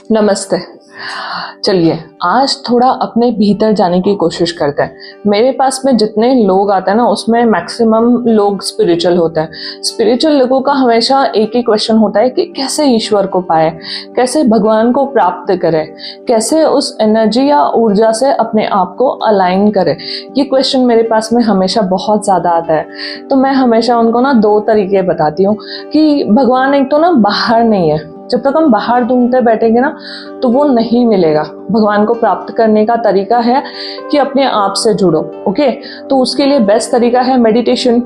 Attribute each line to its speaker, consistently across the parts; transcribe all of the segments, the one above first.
Speaker 1: नमस्ते। चलिए आज थोड़ा अपने भीतर जाने की कोशिश करते हैं। मेरे पास में जितने लोग आते हैं ना उसमें मैक्सिमम लोग स्पिरिचुअल होते हैं। स्पिरिचुअल लोगों का हमेशा एक ही क्वेश्चन होता है कि कैसे ईश्वर को पाए, कैसे भगवान को प्राप्त करें, कैसे उस एनर्जी या ऊर्जा से अपने आप को अलाइन करें। ये क्वेश्चन मेरे पास में हमेशा बहुत ज़्यादा आता है। तो मैं हमेशा उनको ना दो तरीके बताती हूँ कि भगवान एक तो ना बाहर नहीं है, जब तक हम बाहर ढूंढते बैठेंगे ना तो वो नहीं मिलेगा। भगवान को प्राप्त करने का तरीका है कि अपने आप से जुड़ो। ओके, तो उसके लिए बेस्ट तरीका है मेडिटेशन,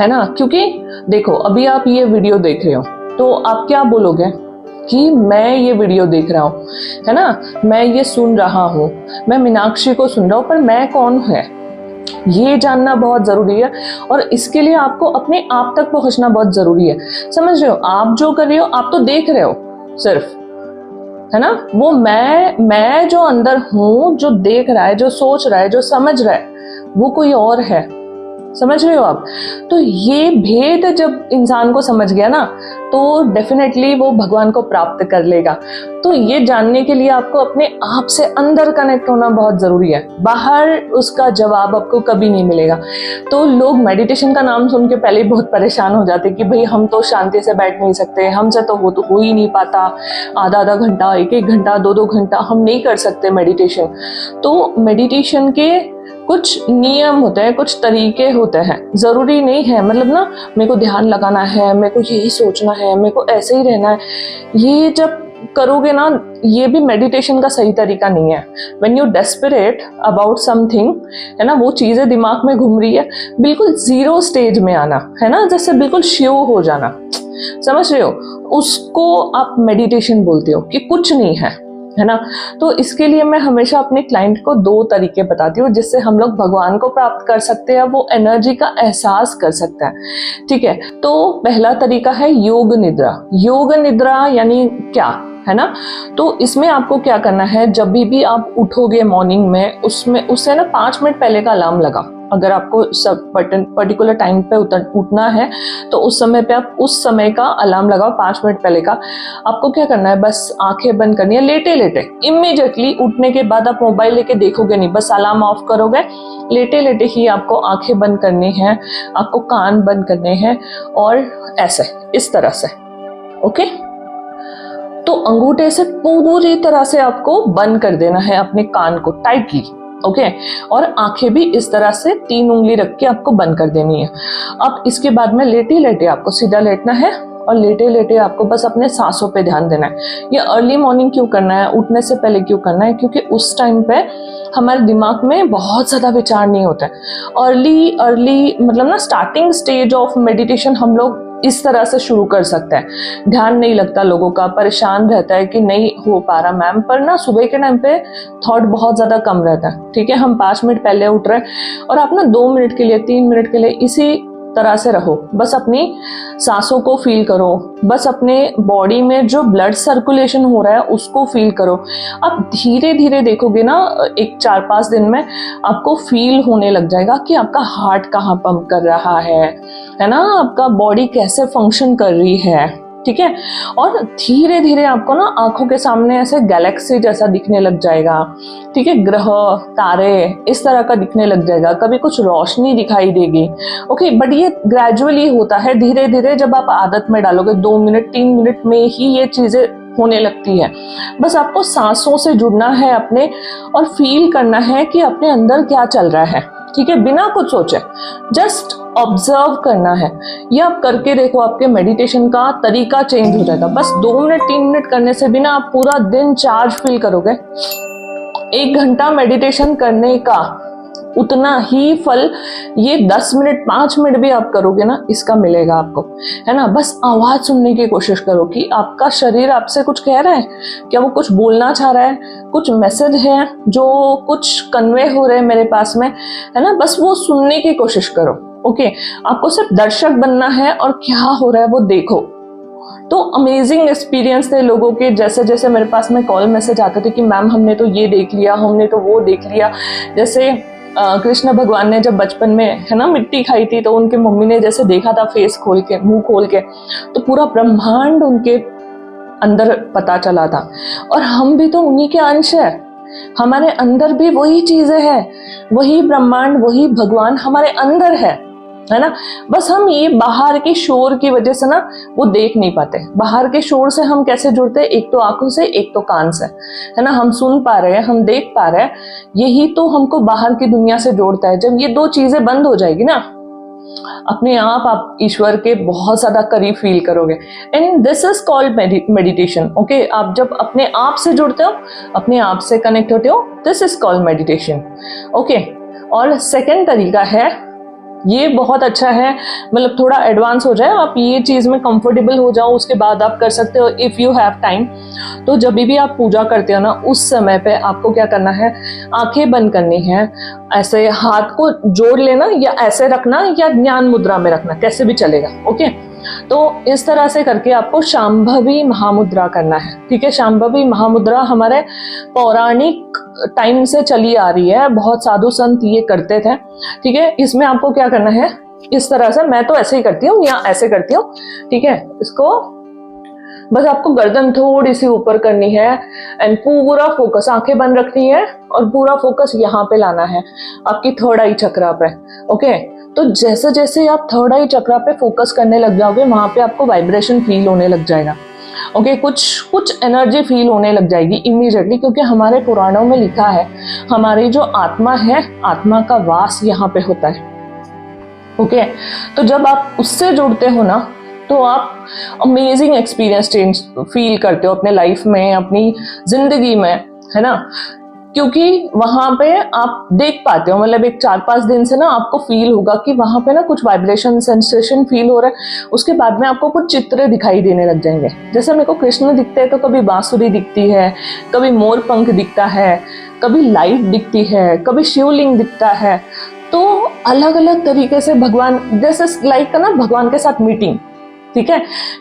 Speaker 1: है ना। क्योंकि देखो अभी आप ये वीडियो देख रहे हो तो आप क्या बोलोगे कि मैं ये वीडियो देख रहा हूँ, है ना, मैं ये सुन रहा हूँ, मैं मीनाक्षी को सुन रहा हूँ, पर मैं कौन है ये जानना बहुत जरूरी है। और इसके लिए आपको अपने आप तक पहुंचना बहुत जरूरी है। समझ रहे हो, आप जो कर रहे हो आप तो देख रहे हो सिर्फ, है ना। वो मैं जो अंदर हूं, जो देख रहा है, जो सोच रहा है, जो समझ रहा है, वो कोई और है। समझ रहे हो आप। तो ये भेद जब इंसान को समझ गया ना तो डेफिनेटली वो भगवान को प्राप्त कर लेगा। तो ये जानने के लिए आपको अपने आप से अंदर कनेक्ट होना बहुत जरूरी है। बाहर उसका जवाब आपको कभी नहीं मिलेगा। तो लोग मेडिटेशन का नाम सुन के पहले ही बहुत परेशान हो जाते कि भाई हम तो शांति से बैठ नहीं सकते, हमसे तो हो ही नहीं पाता, आधा आधा घंटा, एक घंटा, दो घंटा हम नहीं कर सकते मेडिटेशन। तो मेडिटेशन के कुछ नियम होते हैं, कुछ तरीके होते हैं। जरूरी नहीं है मतलब ना मेरे को ध्यान लगाना है, मेरे को यही सोचना है, मेरे को ऐसे ही रहना है। ये जब करोगे ना, ये भी मेडिटेशन का सही तरीका नहीं है। When you desperate about something, है ना, वो चीजें दिमाग में घूम रही है, बिल्कुल जीरो स्टेज में आना, है ना, जैसे बिल्कुल शिव हो जाना, समझ रहे हो, उसको आप मेडिटेशन बोलते हो कि कुछ नहीं है ना। तो इसके लिए मैं हमेशा अपने क्लाइंट को दो तरीके बताती हूँ जिससे हम लोग भगवान को प्राप्त कर सकते हैं, वो एनर्जी का एहसास कर सकते हैं। ठीक है, तो पहला तरीका है योग निद्रा। योग निद्रा यानी क्या, है ना। तो इसमें आपको क्या करना है, जब भी आप उठोगे मॉर्निंग में, उससे ना 5 मिनट पहले का अलार्म लगाओ। अगर आपको सब पर्टिकुलर टाइम पे उठना है तो उस समय पे आप उस समय का अलार्म लगाओ 5 मिनट पहले का। आपको क्या करना है, बस आंखें बंद करनी है, लेटे लेटे इमीडिएटली उठने के बाद आप मोबाइल लेके देखोगे नहीं, बस अलार्म ऑफ करोगे, लेटे लेटे ही आपको आंखें बंद करनी है, आपको कान बंद करने हैं और ऐसे इस तरह से। ओके, तो अंगूठे से पूरी तरह से आपको बंद कर देना है अपने कान को टाइटली। ओके, और आंखें भी इस तरह से 3 उंगली रख के आपको बंद कर देनी है। अब इसके बाद में लेटे लेटे आपको सीधा लेटना है और लेटे लेटे आपको बस अपने सांसों पे ध्यान देना है। ये अर्ली मॉर्निंग क्यों करना है, उठने से पहले क्यों करना है, क्योंकि उस टाइम पे हमारे दिमाग में बहुत ज्यादा विचार नहीं होता है। अर्ली मतलब ना स्टार्टिंग स्टेज ऑफ मेडिटेशन हम लोग इस तरह से शुरू कर सकते हैं। ध्यान नहीं लगता, लोगों का परेशान रहता है कि नहीं हो पा रहा मैम, पर ना सुबह के टाइम पे थॉट बहुत ज्यादा कम रहता है। ठीक है, हम 5 मिनट पहले उठ रहे हैं और आप ना 2 मिनट के लिए, 3 मिनट के लिए इसी तरह से रहो, बस अपनी सांसों को फील करो, बस अपने बॉडी में जो ब्लड सर्कुलेशन हो रहा है उसको फील करो। आप धीरे धीरे देखोगे ना, एक 4-5 दिन में आपको फील होने लग जाएगा कि आपका हार्ट कहाँ पंप कर रहा है ना, आपका बॉडी कैसे फंक्शन कर रही है। ठीक है, और धीरे धीरे आपको ना आंखों के सामने ऐसे गैलेक्सी जैसा दिखने लग जाएगा। ठीक है, ग्रह तारे इस तरह का दिखने लग जाएगा, कभी कुछ रोशनी दिखाई देगी। ओके, बट ये ग्रेजुअली होता है, धीरे धीरे जब आप आदत में डालोगे 2 मिनट 3 मिनट में ही ये चीजें होने लगती है। बस आपको सांसों से जुड़ना है अपने और फील करना है कि अपने अंदर क्या चल रहा है। ठीक है, बिना कुछ सोचे जस्ट ऑब्जर्व करना है। ये आप करके देखो, आपके मेडिटेशन का तरीका चेंज हो जाएगा। बस 2 मिनट 3 मिनट करने से भी ना आप पूरा दिन चार्ज फील करोगे। 1 घंटा मेडिटेशन करने का उतना ही फल ये 10 मिनट 5 मिनट भी आप करोगे ना, इसका मिलेगा आपको, है ना। बस आवाज सुनने की कोशिश करो कि आपका शरीर आपसे कुछ कह रहा है, क्या वो कुछ बोलना चाह रहा है, कुछ मैसेज है जो कुछ कन्वे हो रहे हैं मेरे पास में, है ना। बस वो सुनने की कोशिश करो। ओके, आपको सिर्फ दर्शक बनना है और क्या हो रहा है वो देखो। तो अमेजिंग एक्सपीरियंस थे लोगों के, जैसे जैसे मेरे पास में कॉल मैसेज आते थे कि मैम हमने तो ये देख लिया, हमने तो वो देख लिया। जैसे कृष्ण भगवान ने जब बचपन में, है ना, मिट्टी खाई थी तो उनके मम्मी ने जैसे देखा था फेस खोल के, मुंह खोल के, तो पूरा ब्रह्मांड उनके अंदर पता चला था। और हम भी तो उन्हीं के अंश है, हमारे अंदर भी वही चीजें हैं, वही ब्रह्मांड, वही भगवान हमारे अंदर है ना। बस हम ये बाहर के शोर की वजह से ना वो देख नहीं पाते। बाहर के शोर से हम कैसे जुड़ते हैं? एक तो आंखों से, एक तो कान से, है ना। हम सुन पा रहे हैं, हम देख पा रहे हैं, यही तो हमको बाहर की दुनिया से जोड़ता है। जब ये दो चीजें बंद हो जाएगी ना, अपने आप ईश्वर के बहुत ज्यादा करीब फील करोगे। And this is called meditation. Okay, आप जब अपने आप से जुड़ते हो, अपने आप से कनेक्ट होते हो, this is called meditation. Okay, और सेकेंड तरीका है, ये बहुत अच्छा है, मतलब थोड़ा एडवांस हो जाए, आप ये चीज में कंफर्टेबल हो जाओ, उसके बाद आप कर सकते हो इफ यू हैव टाइम। तो जब भी आप पूजा करते हो ना, उस समय पे आपको क्या करना है, आंखें बंद करनी है, ऐसे हाथ को जोड़ लेना या ऐसे रखना या ज्ञान मुद्रा में रखना, कैसे भी चलेगा। ओके, तो इस तरह से करके आपको शांभवी महामुद्रा करना है। ठीक है, शांभवी महामुद्रा हमारे पौराणिक टाइम से चली आ रही है, बहुत साधु संत ये करते थे। ठीक है, इसमें आपको क्या करना है, इस तरह से, मैं तो ऐसे ही करती हूँ या ऐसे करती हूँ। ठीक है, इसको बस आपको गर्दन थोड़ी सी ऊपर करनी है एंड पूरा फोकस, आंखें बंद रखनी है और पूरा फोकस यहाँ पे लाना है, आपकी थर्ड आई चक्रा पे। ओके, तो जैसे जैसे आप थर्ड आई चक्रा पे फोकस करने लग जाओगे, वहां पे आपको वाइब्रेशन फील होने लग जाएगा। ओके, कुछ एनर्जी फील होने लग जाएगी इमीडिएटली, क्योंकि हमारे पुराणों में लिखा है हमारी जो आत्मा है, आत्मा का वास यहाँ पे होता है। ओके, तो जब आप उससे जुड़ते हो ना, तो आप अमेजिंग एक्सपीरियंस चेंज फील करते हो अपने लाइफ में, अपनी जिंदगी में, है ना। क्योंकि वहां पे आप देख पाते हो, मतलब एक 4-5 दिन से ना आपको फील होगा कि वहां पे ना कुछ वाइब्रेशन सेंसेशन फील हो रहा है। उसके बाद में आपको कुछ चित्र दिखाई देने लग जाएंगे। जैसे मेरे को कृष्ण दिखते हैं, तो कभी बांसुरी दिखती है, कभी मोर पंख दिखता है, कभी लाइट दिखती है, कभी शिवलिंग दिखता है। तो अलग अलग तरीके से भगवान, जैसे लाइक ना भगवान के साथ मीटिंग। ठीक है,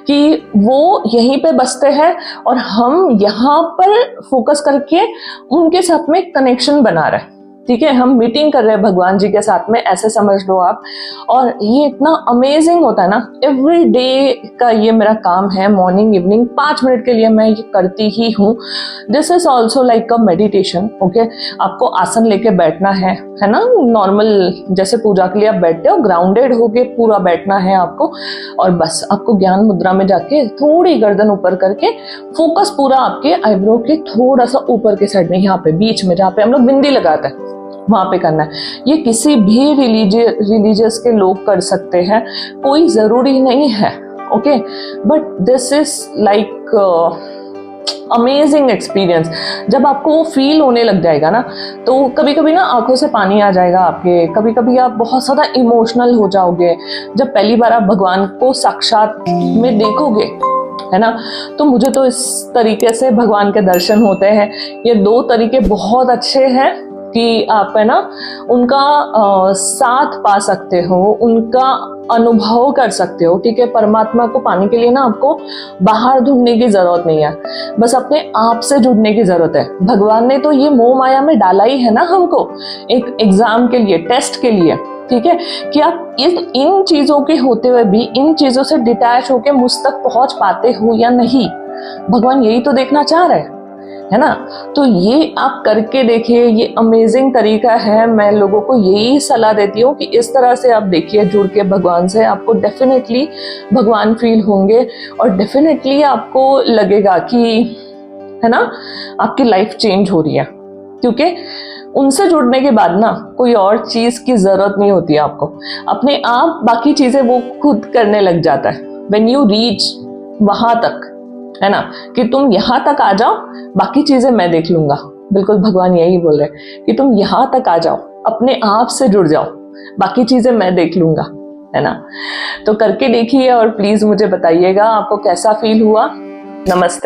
Speaker 1: कि वो यहीं पे बसते हैं और हम यहाँ पर फोकस करके उनके साथ में कनेक्शन बना रहे हैं। ठीक है, हम मीटिंग कर रहे हैं भगवान जी के साथ में, ऐसे समझ लो आप। और ये इतना अमेजिंग होता है ना, एवरी डे का ये मेरा काम है, मॉर्निंग इवनिंग 5 मिनट के लिए मैं ये करती ही हूँ। This is also like a meditation. Okay, आपको आसन लेके बैठना है ना, नॉर्मल जैसे पूजा के लिए आप बैठते हो, ग्राउंडेड होके पूरा बैठना है आपको। और बस आपको ज्ञान मुद्रा में जाके थोड़ी गर्दन ऊपर करके फोकस पूरा आपके आईब्रो के थोड़ा सा ऊपर के साइड में, यहाँ पे बीच में जहाँ पे हम लोग बिंदी लगाते हैं, वहां पे करना है। ये किसी भी रिलीजियस के लोग कर सकते हैं, कोई जरूरी नहीं है। Okay, but this is like amazing experience. जब आपको वो फील होने लग जाएगा ना, तो कभी कभी ना आंखों से पानी आ जाएगा आपके, कभी कभी आप बहुत ज्यादा इमोशनल हो जाओगे जब पहली बार आप भगवान को साक्षात में देखोगे, है ना। तो मुझे तो इस तरीके से भगवान के दर्शन होते हैं। ये 2 तरीके बहुत अच्छे हैं कि आप, है ना, उनका साथ पा सकते हो, उनका अनुभव कर सकते हो। ठीक है, परमात्मा को पाने के लिए ना आपको बाहर ढूंढने की जरूरत नहीं है, बस अपने आप से जुड़ने की जरूरत है। भगवान ने तो ये मोह माया में डाला ही है ना हमको, एक एग्जाम के लिए, टेस्ट के लिए। ठीक है, कि आप इन चीजों के होते हुए भी इन चीजों से डिटैच होके मुझ तक पहुंच पाते हो या नहीं। भगवान यही तो देखना चाह रहे हैं, है ना। तो ये आप करके देखिए, ये अमेजिंग तरीका है। मैं लोगों को यही सलाह देती हूँ कि इस तरह से आप देखिए, जुड़ के भगवान से, आपको डेफिनेटली भगवान फील होंगे और डेफिनेटली आपको लगेगा कि, है ना, आपकी लाइफ चेंज हो रही है। क्योंकि उनसे जुड़ने के बाद ना कोई और चीज की जरूरत नहीं होती है आपको, अपने आप बाकी चीजें वो खुद करने लग जाता है। व्हेन यू रीच वहां तक, है ना, कि तुम यहाँ तक आ जाओ, बाकी चीजें मैं देख लूंगा। बिल्कुल भगवान यही बोल रहे हैं कि तुम यहाँ तक आ जाओ, अपने आप से जुड़ जाओ, बाकी चीजें मैं देख लूंगा, है ना। तो करके देखिए और प्लीज मुझे बताइएगा आपको कैसा फील हुआ। नमस्ते।